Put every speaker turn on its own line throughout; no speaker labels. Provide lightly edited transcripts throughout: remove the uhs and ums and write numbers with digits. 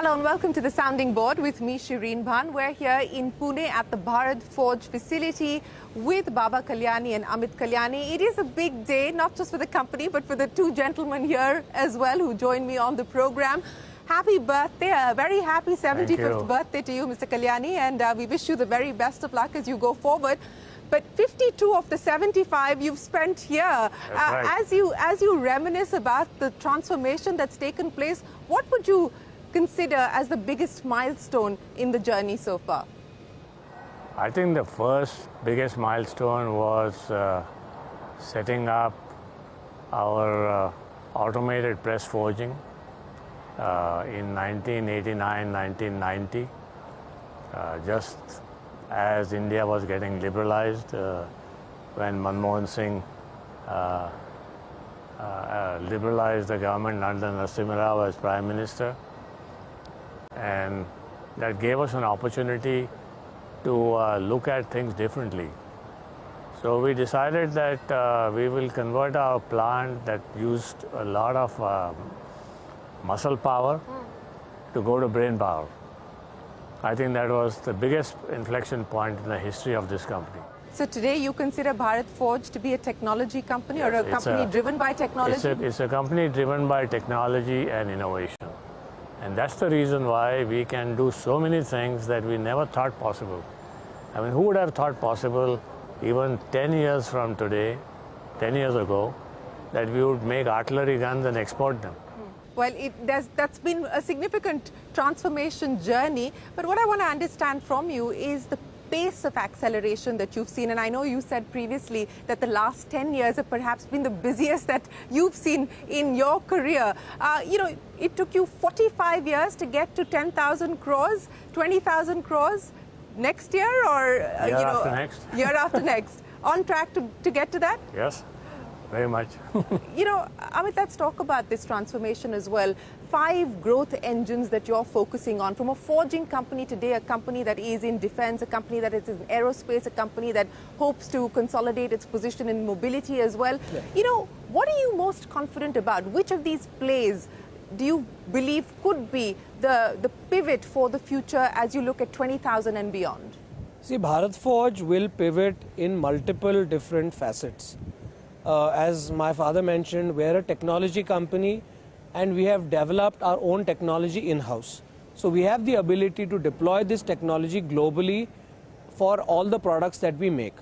Hello and welcome to the Sounding Board with me, Shereen Bhan. We're here in Pune at the Bharat Forge facility with Baba Kalyani and Amit Kalyani. It is a big day, not just for the company, but for the two gentlemen here as well who join me on the program. Happy birthday, a very happy 75th birthday to you, Mr. Kalyani, and we wish you the very best of luck as you go forward. But 52 of the 75 you've spent here.
Right.
As you reminisce about the transformation that's taken place, what would you consider as the biggest milestone in the journey so far?
I think the first biggest milestone was setting up our automated press forging in 1989, 1990, just as India was getting liberalized, when Manmohan Singh liberalized the government under Narasimha Rao as Prime Minister. And that gave us an opportunity to look at things differently. So we decided that we will convert our plant that used a lot of muscle power to go to brain power. I think that was the biggest inflection point in the history of this company.
So today you consider Bharat Forge to be a technology company, or a company driven by technology?
It's a company driven by technology and innovation. And that's the reason why we can do so many things that we never thought possible. I mean, who would have thought possible even 10 years from today, 10 years ago, that we would make artillery guns and export them?
Well, that's been a significant transformation journey. But what I want to understand from you is the pace of acceleration that you've seen. And I know you said previously that the last 10 years have perhaps been the busiest that you've seen in your career. It took you 45 years to get to 10,000 crores, 20,000 crores next year, or
year after next.
Year after next. On track to get to that?
Yes, very much.
Amit, let's talk about this transformation as well. 5 growth engines that you're focusing on, from a forging company today, a company that is in defense, a company that is in aerospace, a company that hopes to consolidate its position in mobility as well. Yeah. What are you most confident about? Which of these plays do you believe could be the pivot for the future as you look at 20,000 and beyond?
See, Bharat Forge will pivot in multiple different facets. As my father mentioned, we're a technology company and we have developed our own technology in-house. So we have the ability to deploy this technology globally for all the products that we make.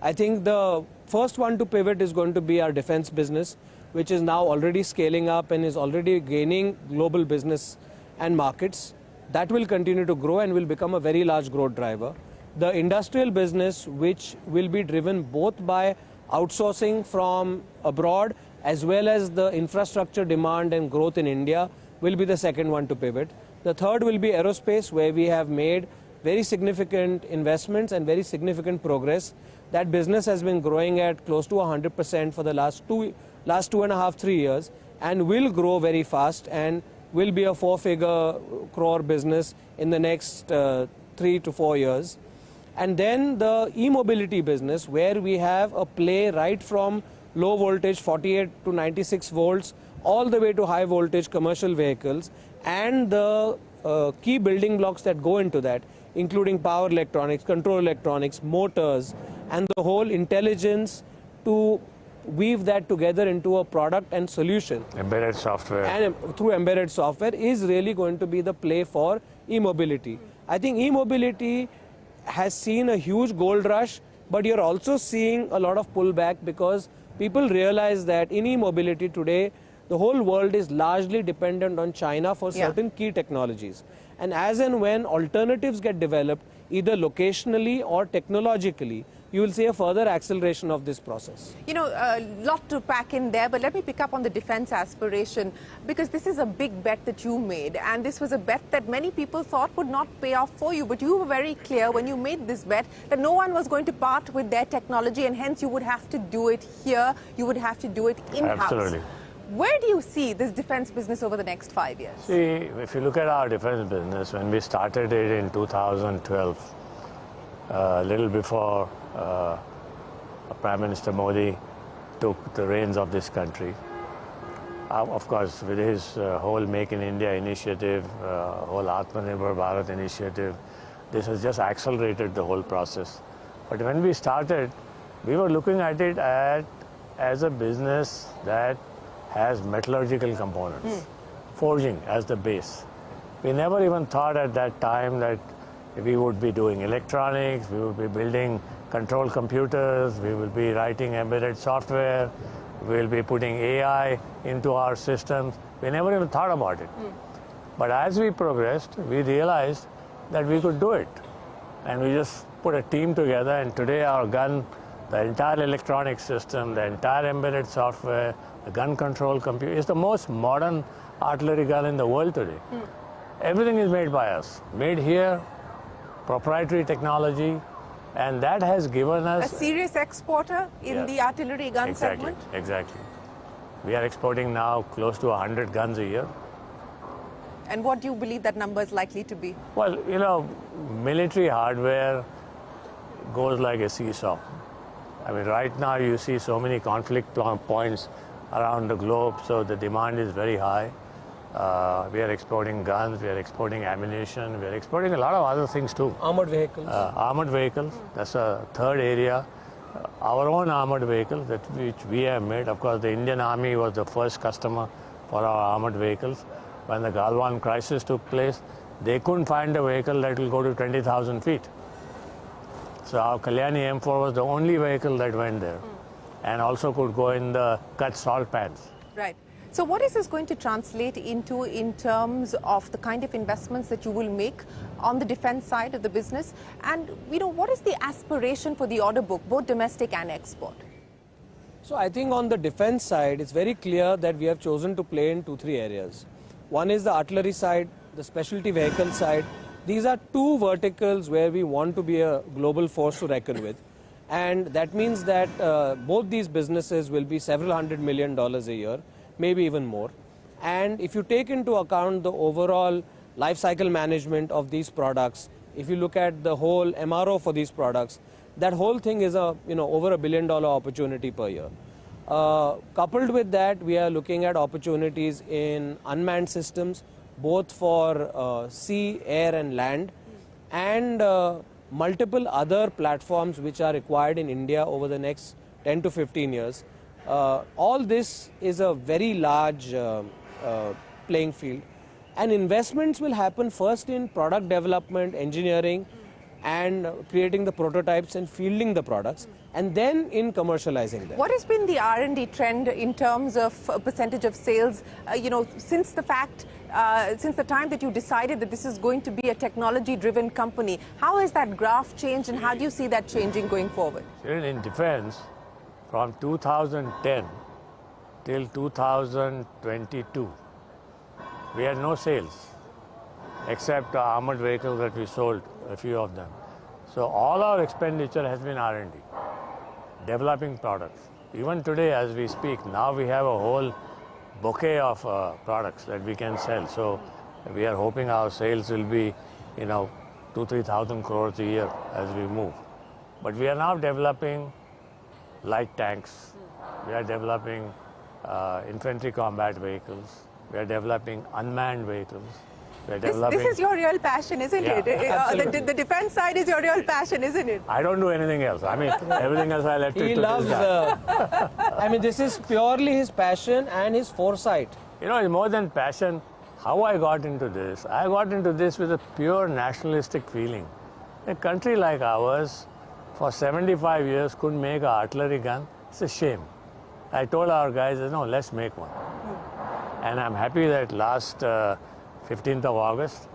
I think the first one to pivot is going to be our defense business, which is now already scaling up and is already gaining global business and markets. That will continue to grow and will become a very large growth driver. The industrial business, which will be driven both by outsourcing from abroad as well as the infrastructure demand and growth in India, will be the second one to pivot. The third will be aerospace, where we have made very significant investments and very significant progress. That business has been growing at close to 100% for the last 2.5-3 years, and will grow very fast and will be a 4-figure crore business in the next 3 to 4 years. And then the e-mobility business, where we have a play right from low voltage 48 to 96 volts all the way to high voltage commercial vehicles, and the key building blocks that go into that, including power electronics, control electronics, motors, and the whole intelligence to weave that together into a product and solution.
Embedded software.
And through embedded software is really going to be the play for e-mobility. I think e-mobility has seen a huge gold rush, but you're also seeing a lot of pullback because people realize that in e-mobility today, the whole world is largely dependent on China for certain key technologies. And as and when alternatives get developed, either locationally or technologically, you will see a further acceleration of this process.
A lot to pack in there, but let me pick up on the defense aspiration, because this is a big bet that you made, and this was a bet that many people thought would not pay off for you, but you were very clear when you made this bet that no one was going to part with their technology, and hence you would have to do it here, you would have to do it in-house.
Absolutely.
Where do you see this defense business over the next 5 years?
See, if you look at our defense business, when we started it in 2012, a little before Prime Minister Modi took the reins of this country, Of course, with his whole Make in India initiative, whole Atmanirbhar Bharat initiative, this has just accelerated the whole process. But when we started, we were looking at it as a business that has metallurgical components, forging as the base. We never even thought at that time that we would be doing electronics, we would be building control computers, we will be writing embedded software, we will be putting AI into our systems. We never even thought about it. But as we progressed, we realized that we could do it. And we just put a team together, and today our gun, the entire electronic system, the entire embedded software, the gun control computer, is the most modern artillery gun in the world today. Everything is made by us, made here, proprietary technology, and that has given us...
A serious exporter in the artillery gun segment?
Exactly. We are exporting now close to 100 guns a year.
And what do you believe that number is likely to be?
Well, you know, military hardware goes like a seesaw. I mean, right now you see so many conflict points around the globe, so the demand is very high. We are exporting guns, we are exporting ammunition, we are exporting a lot of other things too.
Armored vehicles.
Armored vehicles, that's a third area. Our own armored vehicles, which we have made. Of course, the Indian Army was the first customer for our armored vehicles. When the Galwan crisis took place, they couldn't find a vehicle that will go to 20,000 feet. So our Kalyani M4 was the only vehicle that went there and also could go in the cut salt pans.
Right. So what is this going to translate into in terms of the kind of investments that you will make on the defense side of the business? And, you know, what is the aspiration for the order book, both domestic and export?
So I think on the defense side, it's very clear that we have chosen to play in 2-3 areas. One is the artillery side, the specialty vehicle side. These are two verticals where we want to be a global force to reckon with. And that means that both these businesses will be several $100 million a year, maybe even more. And if you take into account the overall life cycle management of these products, if you look at the whole MRO for these products, that whole thing is over $1 billion opportunity per year. Coupled with that, we are looking at opportunities in unmanned systems, both for sea, air and land, and multiple other platforms which are required in India over the next 10 to 15 years. All this is a very large playing field, and investments will happen first in product development, engineering, and creating the prototypes and fielding the products, and then in commercializing them.
What has been the R&D trend in terms of percentage of sales, since the time that you decided that this is going to be a technology-driven company? How has that graph changed, and how do you see that changing going forward?
In defense, from 2010 till 2022, we had no sales, except the armored vehicles that we sold, a few of them. So all our expenditure has been R&D, developing products. Even today, as we speak, now we have a whole bouquet of products that we can sell. So we are hoping our sales will be, 2,000-3,000 crores a year as we move. But we are now developing light tanks. We are developing infantry combat vehicles. We are developing unmanned vehicles.
This is your real passion, isn't it? The defense side is your real passion, isn't it?
I don't do anything else. I mean, everything else I left it to this guy.
This is purely his passion and his foresight.
It's more than passion. How I got into this? I got into this with a pure nationalistic feeling. A country like ours, for 75 years, couldn't make an artillery gun. It's a shame. I told our guys, no, let's make one. And I'm happy that last 15th of August,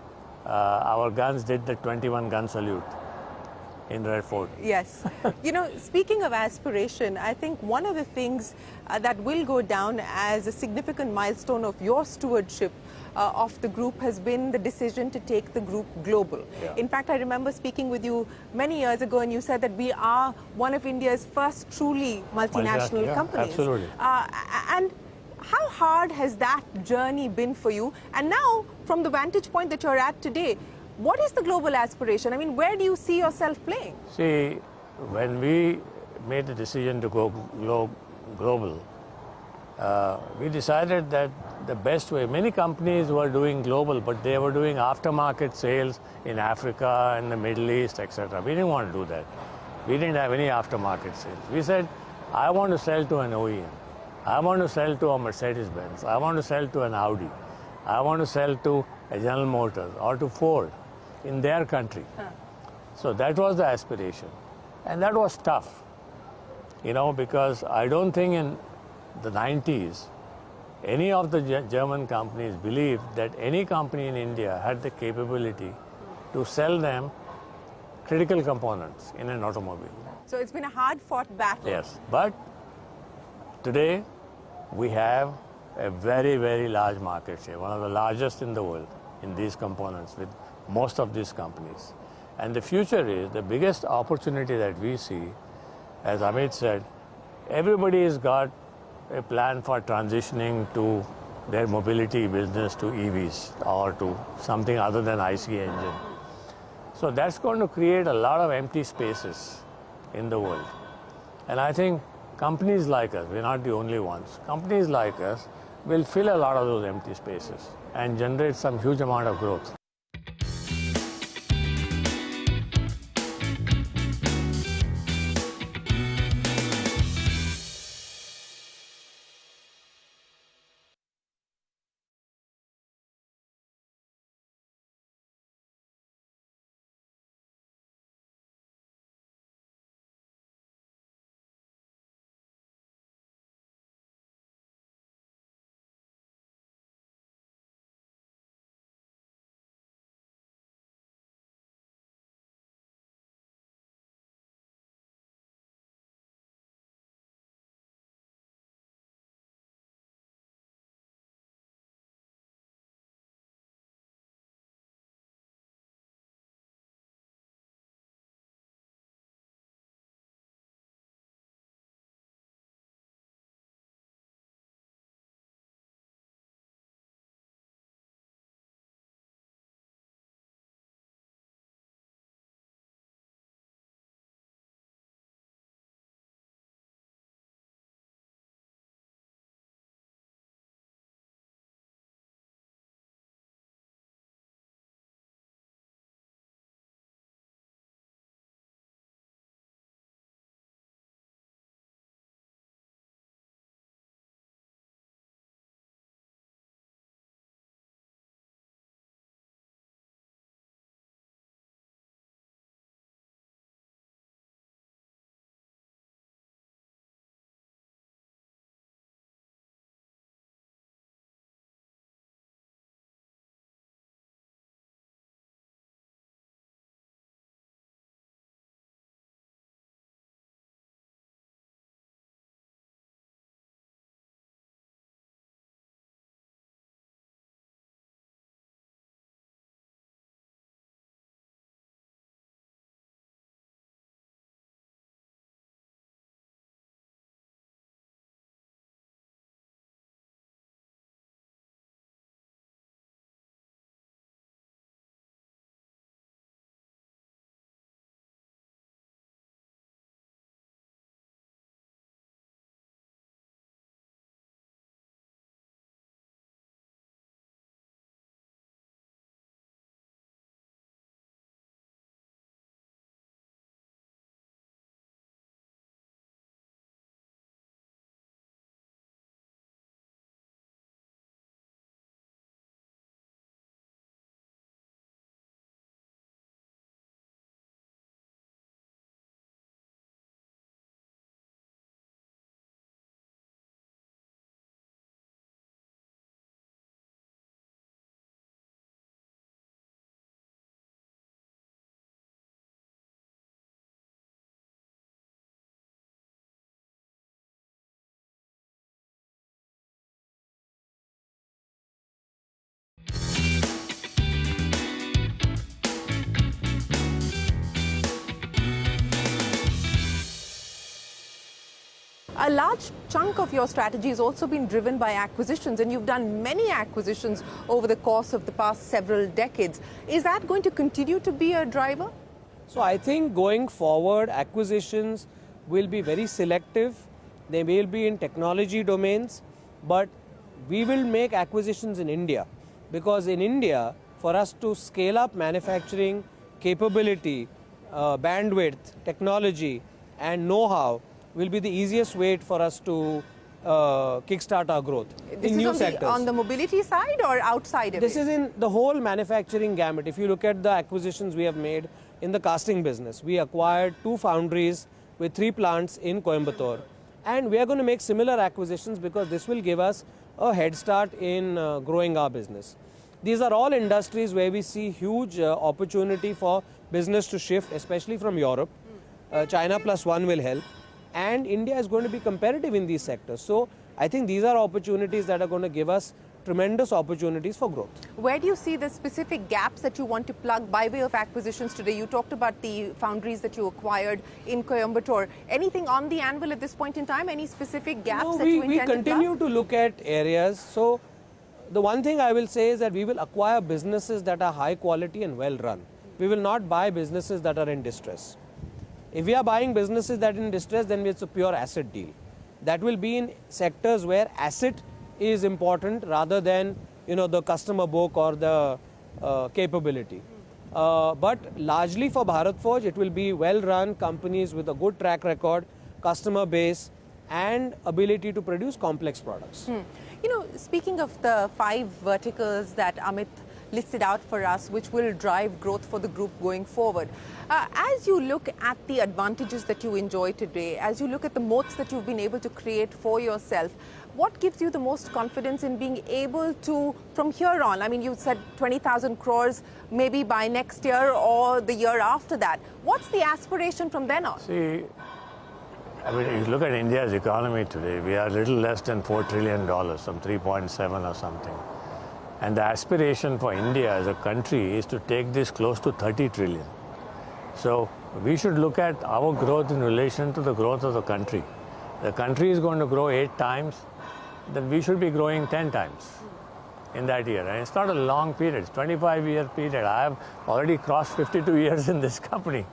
our guns did the 21 gun salute in Red Fort.
Yes. Speaking of aspiration, I think one of the things that will go down as a significant milestone of your stewardship of the group has been the decision to take the group global.
Yeah.
In fact, I remember speaking with you many years ago, and you said that we are one of India's first truly multinational companies.
Absolutely.
And how hard has that journey been for you? And now, from the vantage point that you're at today, what is the global aspiration? I mean, where do you see yourself playing?
See, when we made the decision to go global, we decided that the best way, many companies were doing global, but they were doing aftermarket sales in Africa and the Middle East, etc. We didn't want to do that. We didn't have any aftermarket sales. We said, I want to sell to an OEM. I want to sell to a Mercedes-Benz. I want to sell to an Audi. I want to sell to a General Motors or to Ford in their country. So that was the aspiration. And that was tough, you know, because I don't think in the 90s, any of the German companies believed that any company in India had the capability to sell them critical components in an automobile.
So it's been a hard-fought battle.
Yes, but today we have a very, very large market share, one of the largest in the world in these components with most of these companies. And the future is the biggest opportunity that we see, as Amit said, everybody has got a plan for transitioning to their mobility business to EVs or to something other than IC engine. So that's going to create a lot of empty spaces in the world. And I think companies like us, we're not the only ones, companies like us will fill a lot of those empty spaces and generate some huge amount of growth.
A large chunk of your strategy has also been driven by acquisitions, and you've done many acquisitions over the course of the past several decades. Is that going to continue to be a driver?
So I think going forward, acquisitions will be very selective. They will be in technology domains but we will make acquisitions in India, because in India, for us to scale up manufacturing capability, bandwidth, technology and know-how will be the easiest way for us to kickstart our growth in new sectors.
On the mobility side or outside of
This
it?
is in the whole manufacturing gamut. If you look at the acquisitions we have made in the casting business, we acquired 2 foundries with 3 plants in Coimbatore. And we are going to make similar acquisitions because this will give us a head start in growing our business. These are all industries where we see huge opportunity for business to shift, especially from Europe. China plus one will help. And India is going to be competitive in these sectors. So I think these are opportunities that are going to give us tremendous opportunities for growth.
Where do you see the specific gaps that you want to plug by way of acquisitions today? You talked about the foundries that you acquired in Coimbatore. Anything on the anvil at this point in time? Any specific gaps that you intend
we continue
to plug?
to look at areas. So the one thing I will say is that we will acquire businesses that are high quality and well run. We will not buy businesses that are in distress. If we are buying businesses that are in distress, then it's a pure asset deal. That will be in sectors where asset is important rather than the customer book or the capability. But largely for Bharat Forge, it will be well-run companies with a good track record, customer base, and ability to produce complex products.
Speaking of the 5 verticals that Amit listed out for us, which will drive growth for the group going forward. As you look at the advantages that you enjoy today, as you look at the moats that you've been able to create for yourself, what gives you the most confidence in being able to, from here on, I mean, you said 20,000 crores maybe by next year or the year after that. What's the aspiration from then on?
See, I mean, if you look at India's economy today, we are a little less than $4 trillion, some 3.7 or something. And the aspiration for India as a country is to take this close to 30 trillion. So we should look at our growth in relation to the growth of the country. The country is going to grow 8 times, then we should be growing 10 times in that year. And it's not a long period, it's a 25-year period. I have already crossed 52 years in this company,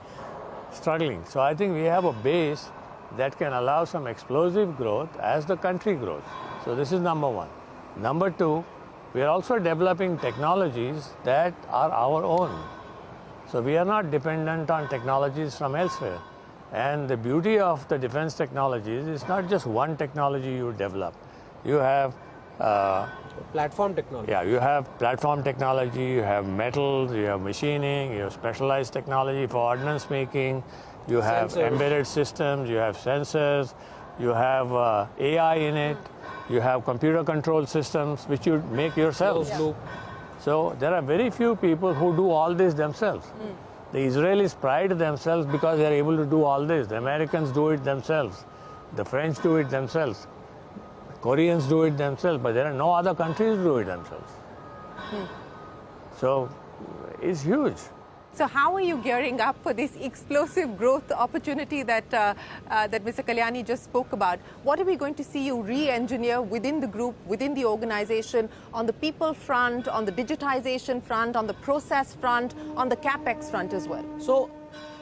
struggling. So I think we have a base that can allow some explosive growth as the country grows. So this is number one. Number two, we are also developing technologies that are our own. So we are not dependent on technologies from elsewhere. And the beauty of the defense technologies is not just one technology you develop. You have
platform technology.
Yeah, you have platform technology, you have metals, you have machining, you have specialized technology for ordnance making, you have embedded systems, you have sensors, you have AI in it, you have computer control systems which you make yourself.
Yeah.
So there are very few people who do all this themselves. The Israelis pride themselves because they are able to do all this. The Americans do it themselves. The French do it themselves. Koreans do it themselves, but there are no other countries who do it themselves. So it's huge.
So how are you gearing up for this explosive growth opportunity that that Mr. Kalyani just spoke about? What are we going to see you re-engineer within the group, within the organization, on the people front, on the digitization front, on the process front, on the capex front as well?
So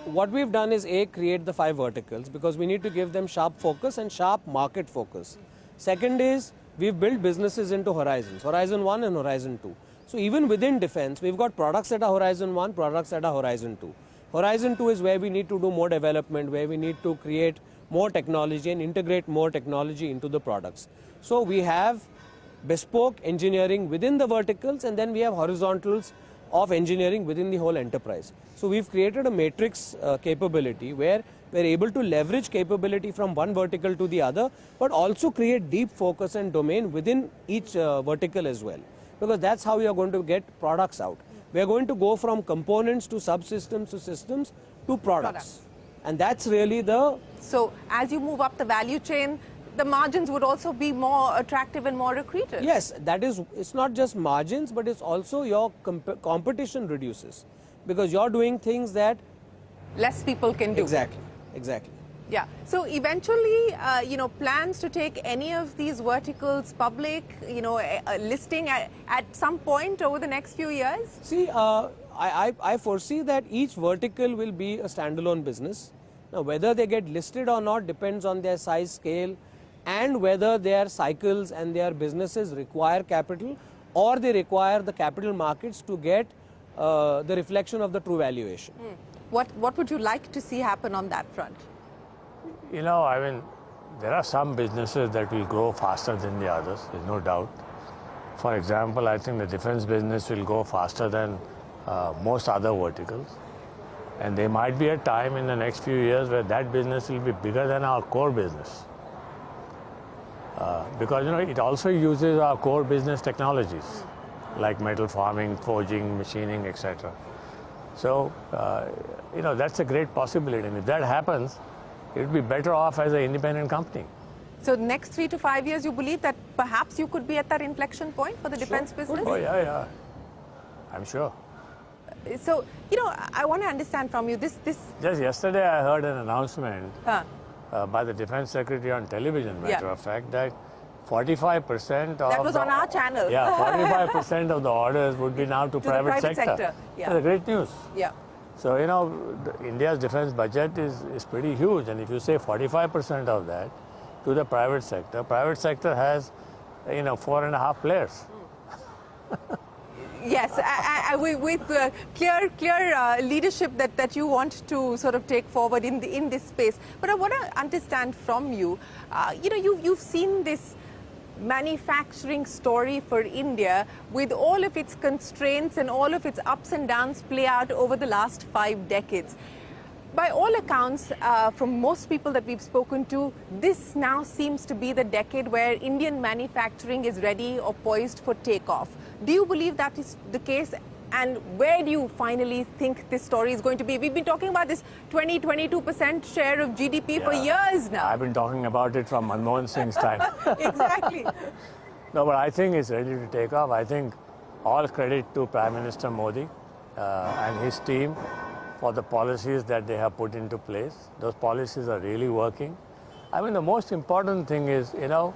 what we've done is create the 5 verticals because we need to give them sharp focus and sharp market focus. Second is we've built businesses into horizons, Horizon 1 and Horizon 2. So even within defense, we've got products that are Horizon 1, products that are Horizon 2. Horizon 2 is where we need to do more development, where we need to create more technology and integrate more technology into the products. So we have bespoke engineering within the verticals, and then we have horizontals of engineering within the whole enterprise. So we've created a matrix capability where we're able to leverage capability from one vertical to the other, but also create deep focus and domain within each vertical as well. Because that's how we are going to get products out. We are going to go from components to subsystems to systems to products. And that's really the...
So as you move up the value chain, the margins would also be more attractive and more accretive.
Yes, that is, it's not just margins, but it's also your competition reduces. Because you're doing things that...
less people can do.
Exactly, exactly.
Yeah. So eventually, plans to take any of these verticals public, listing at some point over the next few years?
See, I foresee that each vertical will be a standalone business. Now, whether they get listed or not depends on their size, scale, and whether their cycles and their businesses require capital or they require the capital markets to get the reflection of the true valuation.
What would you like to see happen on that front?
You know, I mean, there are some businesses that will grow faster than the others, there's no doubt. For example, I think the defense business will go faster than most other verticals. And there might be a time in the next few years where that business will be bigger than our core business. Because, you know, it also uses our core business technologies, like metal forming, forging, machining, etc. So, you know, that's a great possibility. And if that happens, it would be better off as an independent company.
So next 3 to 5 years, you believe that perhaps you could be at that inflection point for the defense business?
Oh, yeah. I'm sure.
So, you know, I want to understand from you this...
Just yesterday, I heard an announcement by the Defense Secretary on television, matter of fact, that 45% of...
That was on our channel.
Yeah, 45% of the orders would be now to private sector.
Yeah.
That's great news.
Yeah.
So, you know, India's defense budget is pretty huge. And if you say 45% of that to the private sector has, you know, 4.5 players.
Yes, with clear leadership that you want to sort of take forward in this space. But I want to understand from you, you know, you've seen this manufacturing story for India with all of its constraints and all of its ups and downs play out over the last 5 decades. By all accounts, from most people that we've spoken to, this now seems to be the decade where Indian manufacturing is ready or poised for takeoff. Do you believe that is the case? And where do you finally think this story is going to be? We've been talking about this 22% share of GDP for years now.
I've been talking about it from Manmohan Singh's time.
Exactly.
No, but I think it's ready to take off. I think all credit to Prime Minister Modi and his team for the policies that they have put into place. Those policies are really working. I mean, the most important thing is, you know,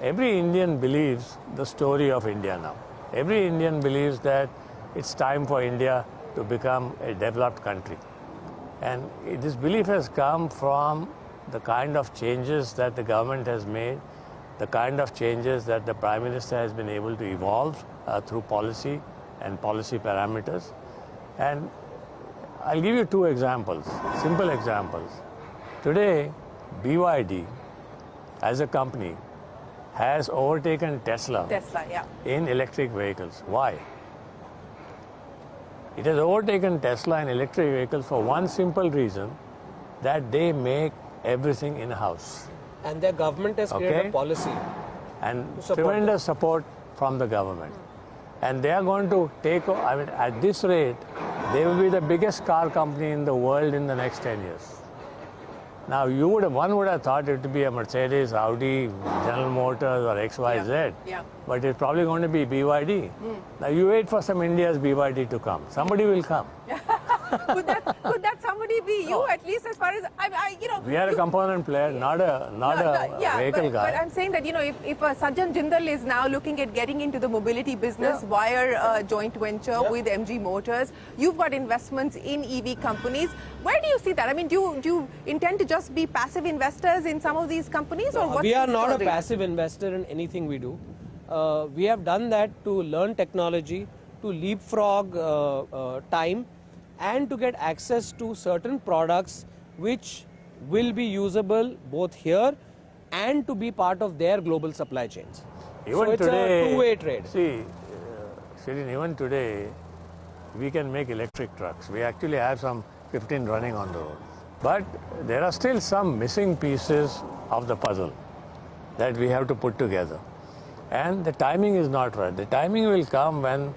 every Indian believes the story of India now. Every Indian believes that it's time for India to become a developed country. And this belief has come from the kind of changes that the government has made, the kind of changes that the Prime Minister has been able to evolve through policy and policy parameters. And I'll give you 2 examples, simple examples. Today, BYD as a company has overtaken Tesla in electric vehicles. Why? It has overtaken Tesla in electric vehicles for one simple reason, that they make everything in-house.
And their government has created a policy.
And tremendous support from the government. And they are going to take, I mean, at this rate, they will be the biggest car company in the world in the next 10 years. Now, one would have thought it would be a Mercedes, Audi, General Motors, or XYZ. But it's probably going to be BYD. Now, you wait for some India's BYD to come. Somebody will come.
Could that somebody be you, at least as far as you know?
We are a component player, not a vehicle guy.
But I'm saying that, you know, if Sajjan Jindal is now looking at getting into the mobility business via a joint venture with MG Motors, you've got investments in EV companies. Where do you see that? I mean, do you intend to just be passive investors in some of these companies, or what?
We are not a passive investor in anything we do. We have done that to learn technology, to leapfrog time, and to get access to certain products which will be usable both here and to be part of their global supply chains.
Even
so it's
today,
a two-way trade.
See, Shereen, even today, we can make electric trucks. We actually have some 15 running on the road. But there are still some missing pieces of the puzzle that we have to put together. And the timing is not right. The timing will come when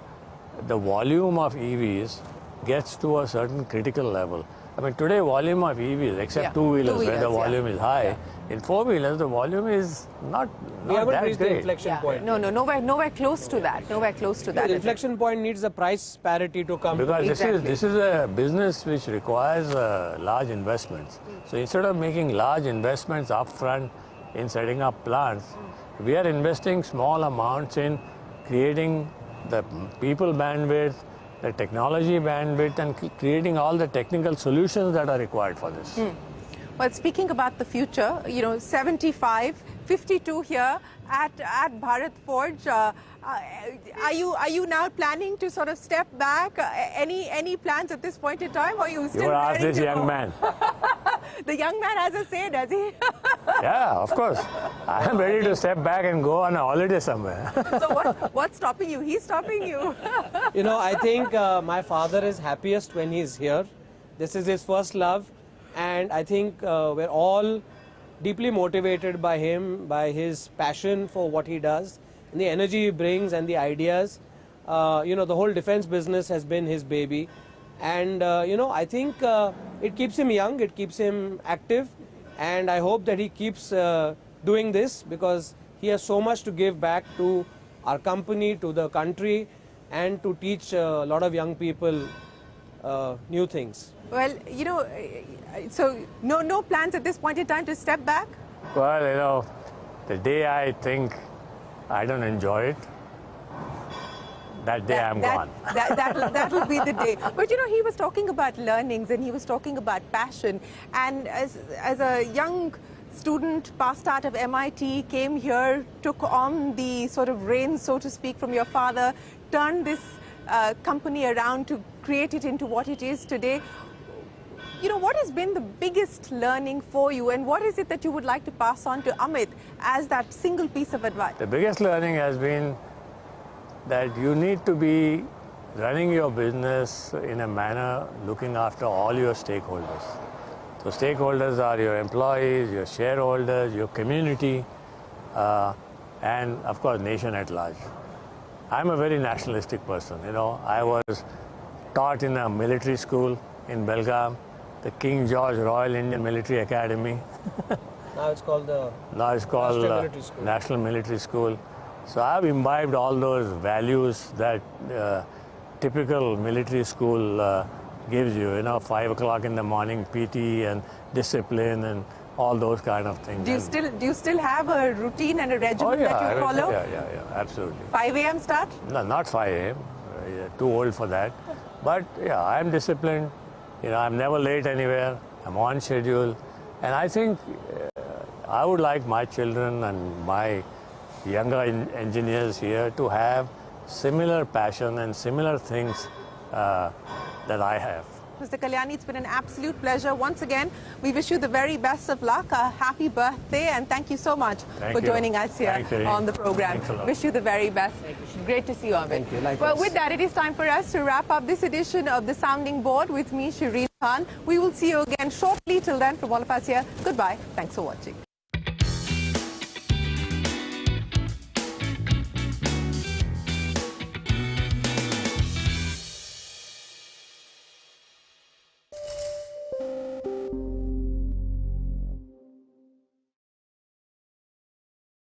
the volume of EVs gets to a certain critical level. I mean, today volume of EVs, except two-wheelers where the volume is high, in four-wheelers the volume is not
we haven't
that
reached
great.
the inflection point.
No, nowhere close to that. Nowhere close to that.
The inflection point needs the price parity to come.
Because this is a business which requires large investments. So instead of making large investments upfront in setting up plants, we are investing small amounts in creating the people bandwidth, the technology bandwidth, and creating all the technical solutions that are required for this.
Well, speaking about the future, you know, 75 52 here at Bharat Forge. Are you now planning to sort of step back? Any plans at this point in time, or are you still?
You ask this young man.
The young man has a say, does he?
Yeah, of course. I am ready to step back and go on a holiday somewhere.
So what's stopping you? He's stopping you.
You know, I think my father is happiest when he's here. This is his first love, and I think we're all deeply motivated by him, by his passion for what he does, and the energy he brings and the ideas. You know, the whole defense business has been his baby, and you know, I think it keeps him young, it keeps him active, and I hope that he keeps doing this because he has so much to give back to our company, to the country, and to teach a lot of young people new things.
Well, you know, so no plans at this point in time to step back?
Well, you know, the day I think I don't enjoy it, that day I'm gone.
That'll be the day. But you know, he was talking about learnings and he was talking about passion. And as a young student passed out of MIT, came here, took on the sort of reins, so to speak, from your father, turned this company around to create it into what it is today. You know, what has been the biggest learning for you, and what is it that you would like to pass on to Amit as that single piece of advice?
The biggest learning has been that you need to be running your business in a manner looking after all your stakeholders. So stakeholders are your employees, your shareholders, your community, and of course nation at large. I'm a very nationalistic person. You know, I was taught in a military school in Belgaum, the King George Royal Indian Military Academy.
Now it's called the
National Military School. So I've imbibed all those values that typical military school gives you. You know, 5 o'clock in the morning, PT and discipline and all those kind of things.
Do you still have a routine and a regimen that you follow?
Yeah, absolutely.
5 a.m. start?
No, not 5 a.m. Too old for that. But yeah, I'm disciplined. You know, I'm never late anywhere. I'm on schedule. And I think I would like my children and my younger engineers here to have similar passion and similar things that I have.
Mr. Kalyani, it's been an absolute pleasure. Once again, we wish you the very best of luck. Happy birthday, and thank you so much for joining us here on the program. Wish you the very best. Great to see you, Amit.
Thank you. Likewise.
Well, with that, it is time for us to wrap up this edition of The Sounding Board with me, Shereen Bhan. We will see you again shortly. Till then, from all of us here, goodbye. Thanks for watching.